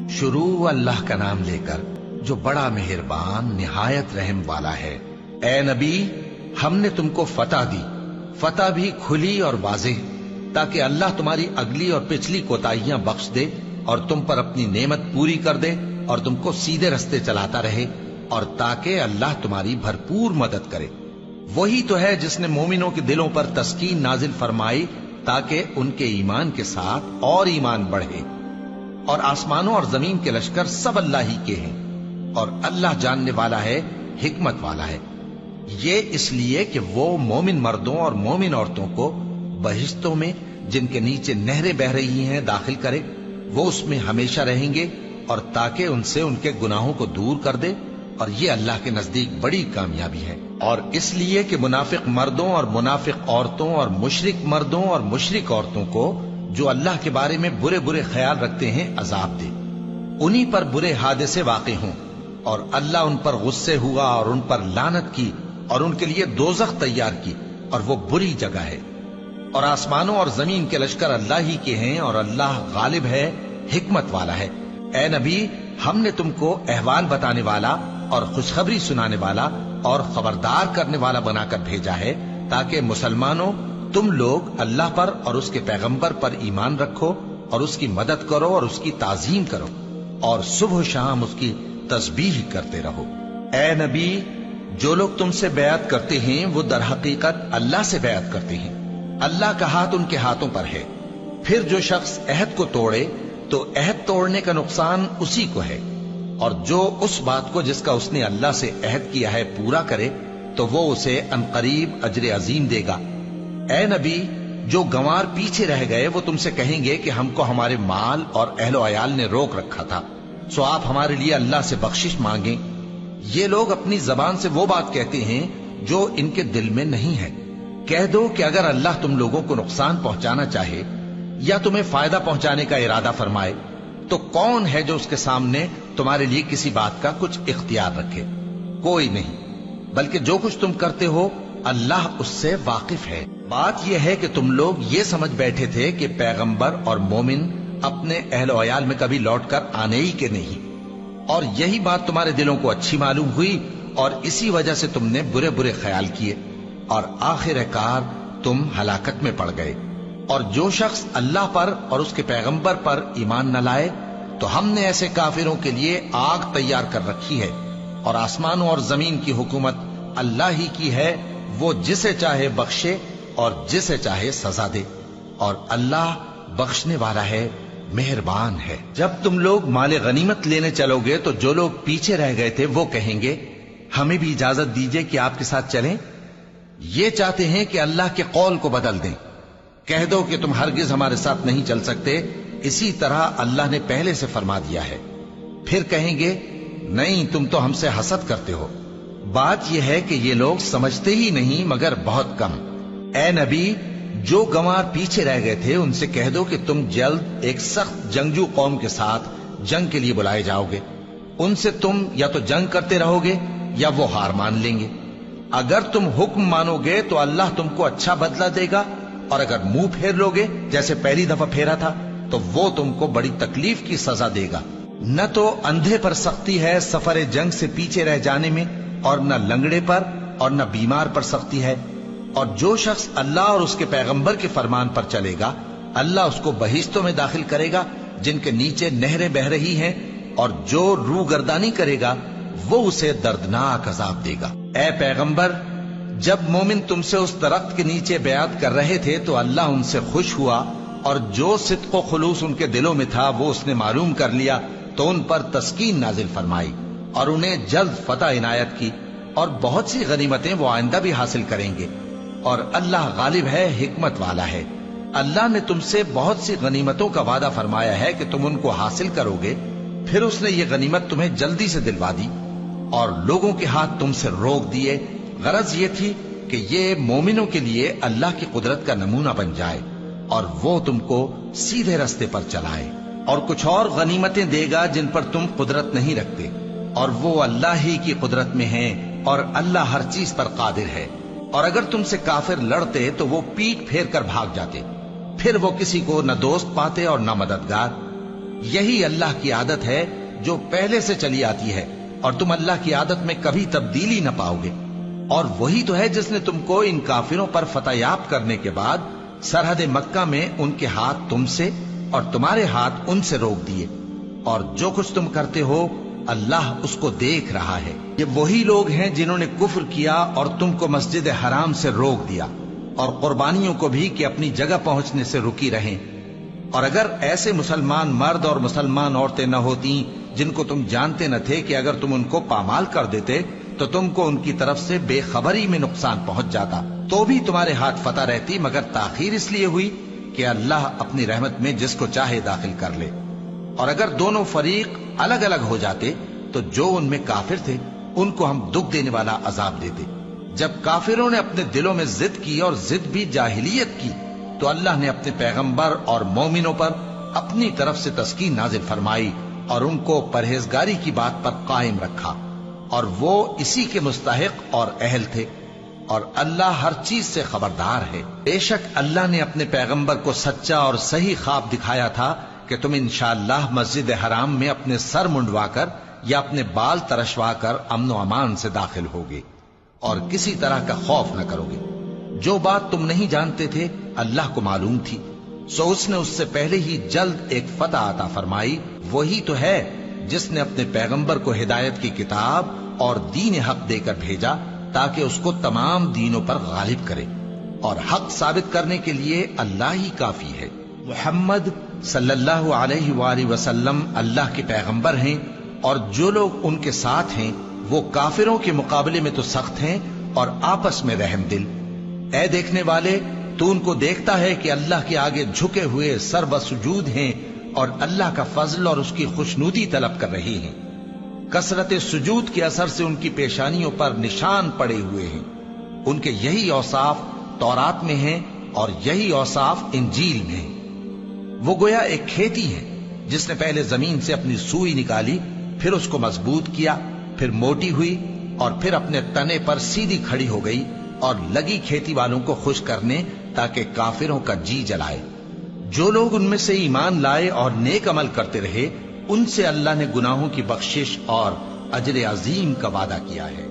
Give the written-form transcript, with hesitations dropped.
शुरू अल्लाह का नाम लेकर जो बड़ा मेहरबान निहायत रहम वाला है। ए नबी, हमने तुमको फतह दी, फतह भी खुली और वाज़ेह, ताकि अल्लाह तुम्हारी अगली और पिछली कोताहियां बख्श दे और तुम पर अपनी नेमत पूरी कर दे और तुमको सीधे रस्ते चलाता रहे, और ताकि अल्लाह तुम्हारी भरपूर मदद करे। वही तो है जिसने मोमिनों के दिलों पर तस्कीन नाजिल फरमाई ताकि उनके ईमान के साथ और ईमान बढ़े। और आसमानों और जमीन के लश्कर सब अल्लाह ही के हैं, और अल्लाह जानने वाला है, हिकमत वाला है। ये इसलिए कि वो मोमिन मर्दों और मोमिन औरतों को बहिश्तों में जिनके नीचे नहरें बह रही हैं दाखिल करे, वो उसमें हमेशा रहेंगे, और ताकि उनसे उनके गुनाहों को दूर कर दे, और ये अल्लाह के नजदीक बड़ी कामयाबी है। और इसलिए कि मुनाफिक मर्दों और मुनाफिक औरतों और मुशरिक मर्दों और मुशरिक औरतों को जो अल्लाह के बारे में बुरे बुरे ख्याल रखते हैं अजाब दे, उन्हीं पर बुरे हादसे वाक़े हों, और अल्लाह उन पर गुस्से हुआ और उन पर लानत की और उनके लिए दोज़ख तैयार की, और वो बुरी जगह है। और आसमानों और जमीन के लश्कर अल्लाह ही के हैं, और अल्लाह गालिब है, हिकमत वाला है। ए नबी, हमने तुमको अहवाल बताने वाला और खुशखबरी सुनाने वाला और खबरदार करने वाला बनाकर भेजा है, ताकि मुसलमानों तुम लोग अल्लाह पर और उसके पैगंबर पर ईमान रखो और उसकी मदद करो और उसकी ताजीम करो, और सुबह शाम उसकी तस्बीह करते रहो। ए नबी, जो लोग तुमसे बैअत करते हैं वो दर हकीकत अल्लाह से बैअत करते हैं, अल्लाह का हाथ उनके हाथों पर है। फिर जो शख्स अहद को तोड़े तो अहद तोड़ने का नुकसान उसी को है, और जो उस बात को जिसका उसने अल्लाह से अहद किया है पूरा करे तो वो उसे अनकरीब अजर अजीम देगा। ए नबी, जो गंवार पीछे रह गए वो तुमसे कहेंगे कि हमको हमारे माल और अहलो अयाल ने रोक रखा था, सो आप हमारे लिए अल्लाह से बख्शिश मांगे। ये लोग अपनी जबान से वो बात कहते हैं जो इनके दिल में नहीं है। कह दो कि अगर अल्लाह तुम लोगों को नुकसान पहुंचाना चाहे या तुम्हें फायदा पहुंचाने का इरादा फरमाए तो कौन है जो उसके सामने तुम्हारे लिए किसी बात का कुछ इख्तियार रखे? कोई नहीं, बल्कि जो कुछ तुम करते हो अल्लाह उससे वाकिफ है। बात यह है कि तुम लोग ये समझ बैठे थे कि पैगंबर और मोमिन अपने अहल अयाल में कभी लौटकर आने ही के नहीं, और यही बात तुम्हारे दिलों को अच्छी मालूम हुई और इसी वजह से तुमने बुरे बुरे ख्याल किए और आखिरकार तुम हलाकत में पड़ गए। और जो शख्स अल्लाह पर और उसके पैगंबर पर ईमान न लाए तो हमने ऐसे काफिरों के लिए आग तैयार कर रखी है, और आसमानों और जमीन की हुकूमत अल्लाह ही की है, वो जिसे चाहे बख्शे और जिसे चाहे सजा दे, और अल्लाह बख्शने वाला है, मेहरबान है। जब तुम लोग माले गनीमत लेने चलोगे तो जो लोग पीछे रह गए थे वो कहेंगे हमें भी इजाजत दीजिए कि आपके साथ चलें। ये चाहते हैं कि अल्लाह के कौल को बदल दें। कह दो कि तुम हरगिज हमारे साथ नहीं चल सकते, इसी तरह अल्लाह ने पहले से फरमा दिया है। फिर कहेंगे नहीं, तुम तो हमसे हसद करते हो। बात यह है कि ये लोग समझते ही नहीं मगर बहुत कम। ए नबी, जो गंवार पीछे रह गए थे उनसे कह दो कि तुम जल्द एक सख्त जंगजू कौम के साथ जंग के लिए बुलाए जाओगे। उनसे तुम या तो जंग करते रहोगे या वो हार मान लेंगे। अगर तुम हुक्म मानोगे तो अल्लाह तुमको अच्छा बदला देगा, और अगर मुंह फेर लोगे जैसे पहली दफा फेरा था तो वो तुमको बड़ी तकलीफ की सजा देगा। न तो अंधे पर सख्ती है सफर जंग से पीछे रह जाने में, और न लंगड़े पर और न बीमार पर सख्ती है। और जो शख्स अल्लाह और उसके पैगंबर के फरमान पर चलेगा अल्लाह उसको बहिश्तों में दाखिल करेगा जिनके नीचे नहरें बह रही हैं, और जो रूगर्दानी करेगा वो उसे दर्दनाक अजाब देगा। ए पैगंबर, जब मोमिन तुमसे उस दरख्त के नीचे बयात कर रहे थे तो अल्लाह उनसे खुश हुआ, और जो सिद्क़ व खुलूस उनके दिलों में था वो उसने मालूम कर लिया तो उन पर तस्कीन नाजिल फरमाई और उन्हें जल्द फतह इनायत की, और बहुत सी गनीमतें वो आइंदा भी हासिल करेंगे। और अल्लाह गालिब है, हिकमत वाला है। अल्लाह ने तुमसे बहुत सी गनीमतों का वादा फरमाया है कि तुम उनको हासिल करोगे, फिर उसने ये गनीमत तुम्हें जल्दी से दिलवा दी और लोगों के हाथ तुमसे रोक दिए। गरज ये थी कि ये मोमिनों के लिए अल्लाह की कुदरत का नमूना बन जाए और वो तुमको सीधे रास्ते पर चलाए, और कुछ और गनीमतें देगा जिन पर तुम कुदरत नहीं रखते, और वो अल्लाह ही की कुदरत में है, और अल्लाह हर चीज पर कादिर है। और अगर तुमसे काफिर लड़ते तो वो पीठ फेर कर भाग जाते, फिर वो किसी को न दोस्त पाते और न मददगार। یہی اللہ کی عادت ہے جو پہلے سے چلی آتی ہے، اور تم اللہ کی عادت میں کبھی تبدیلی نہ پاؤ گے۔ اور وہی تو ہے جس نے تم کو ان کافروں پر فتح یاب کرنے کے بعد سرحد مکہ میں ان کے ہاتھ تم سے اور تمہارے ہاتھ ان سے روک دیے، اور جو کچھ تم کرتے ہو اللہ اس کو دیکھ رہا ہے۔ یہ وہی لوگ ہیں جنہوں نے کفر کیا اور تم کو مسجد حرام سے روک دیا، اور قربانیوں کو بھی کہ اپنی جگہ پہنچنے سے رکی رہیں۔ اور اگر ایسے مسلمان مرد اور مسلمان عورتیں نہ ہوتی جن کو تم جانتے نہ تھے کہ اگر تم ان کو پامال کر دیتے تو تم کو ان کی طرف سے بے خبری میں نقصان پہنچ جاتا، تو بھی تمہارے ہاتھ فتح رہتی، مگر تاخیر اس لیے ہوئی کہ اللہ اپنی رحمت میں جس کو چاہے داخل کر لے۔ اور اگر دونوں فریق الگ الگ ہو جاتے تو جو ان میں کافر تھے ان کو ہم دکھ دینے والا عذاب دیتے۔ جب کافروں نے اپنے دلوں میں ضد کی، اور ضد بھی جاہلیت کی، تو اللہ نے اپنے پیغمبر اور مومنوں پر اپنی طرف سے تسکین نازل فرمائی اور ان کو پرہیزگاری کی بات پر قائم رکھا، اور وہ اسی کے مستحق اور اہل تھے، اور اللہ ہر چیز سے خبردار ہے۔ بے شک اللہ نے اپنے پیغمبر کو سچا اور صحیح خواب دکھایا تھا کہ تم انشاءاللہ مسجد حرام میں اپنے سر منڈوا کر یا اپنے بال ترشوا کر امن و امان سے داخل ہوگے اور کسی طرح کا خوف نہ کرو گے۔ جو بات تم نہیں جانتے تھے اللہ کو معلوم تھی، سو اس نے اس سے پہلے ہی جلد ایک فتح عطا فرمائی۔ وہی تو ہے جس نے اپنے پیغمبر کو ہدایت کی کتاب اور دین حق دے کر بھیجا تاکہ اس کو تمام دینوں پر غالب کرے، اور حق ثابت کرنے کے لیے اللہ ہی کافی ہے۔ محمد صلی اللہ علیہ وآلہ وسلم اللہ کے پیغمبر ہیں، اور جو لوگ ان کے ساتھ ہیں وہ کافروں کے مقابلے میں تو سخت ہیں اور آپس میں رحم دل۔ اے دیکھنے والے، تو ان کو دیکھتا ہے کہ اللہ کے آگے جھکے ہوئے سر بسجود ہیں اور اللہ کا فضل اور اس کی خوشنودی طلب کر رہے ہیں۔ کثرت سجود کے اثر سے ان کی پیشانیوں پر نشان پڑے ہوئے ہیں۔ ان کے یہی اوصاف تورات میں ہیں اور یہی اوصاف انجیل میں ہیں۔ وہ گویا ایک کھیتی ہے جس نے پہلے زمین سے اپنی سوئی نکالی، پھر اس کو مضبوط کیا، پھر موٹی ہوئی، اور پھر اپنے تنے پر سیدھی کھڑی ہو گئی، اور لگی کھیتی والوں کو خوش کرنے تاکہ کافروں کا جی جلائے۔ جو لوگ ان میں سے ایمان لائے اور نیک عمل کرتے رہے ان سے اللہ نے گناہوں کی بخشش اور اجر عظیم کا وعدہ کیا ہے۔